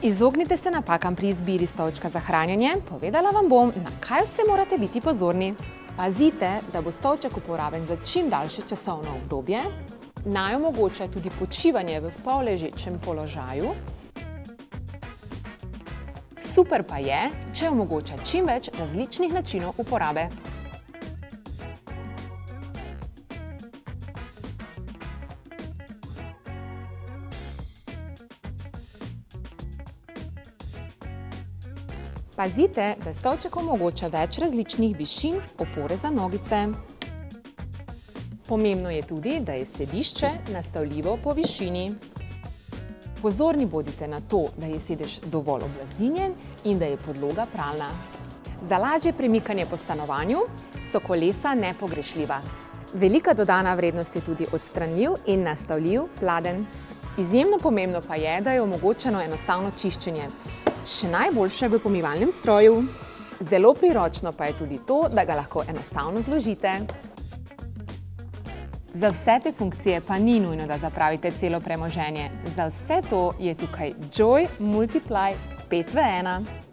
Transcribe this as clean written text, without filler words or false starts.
Izognite se napakam pri izbiri stolčka za hranjenje. Povedala vam bom, na kaj vse morate biti pozorni. Pazite, da bo stolček uporaben za čim daljše časovno obdobje. Naj omogoča tudi počivanje v polležečem položaju. Super pa je, če omogoča čim več različnih načinov uporabe. Pazite, da stolček omogoča več različnih višin opore za nogice. Pomembno je tudi, da je sedišče nastavljivo po višini. Pozorni bodite na to, da je sedež dovolj oblazinjen in da je podloga pralna. Za lažje premikanje po stanovanju so kolesa nepogrešljiva. Velika dodana vrednost je tudi odstranljiv in nastavljiv pladenj. Izjemno pomembno pa je, da je omogočeno enostavno čiščenje. Še najboljše v pomivalnem stroju. Zelo priročno pa je tudi to, da ga lahko enostavno zložite. Za vse te funkcije pa ni nujno, da zapravite celo premoženje. Za vse to je tukaj Joy Multiply 5 v 1.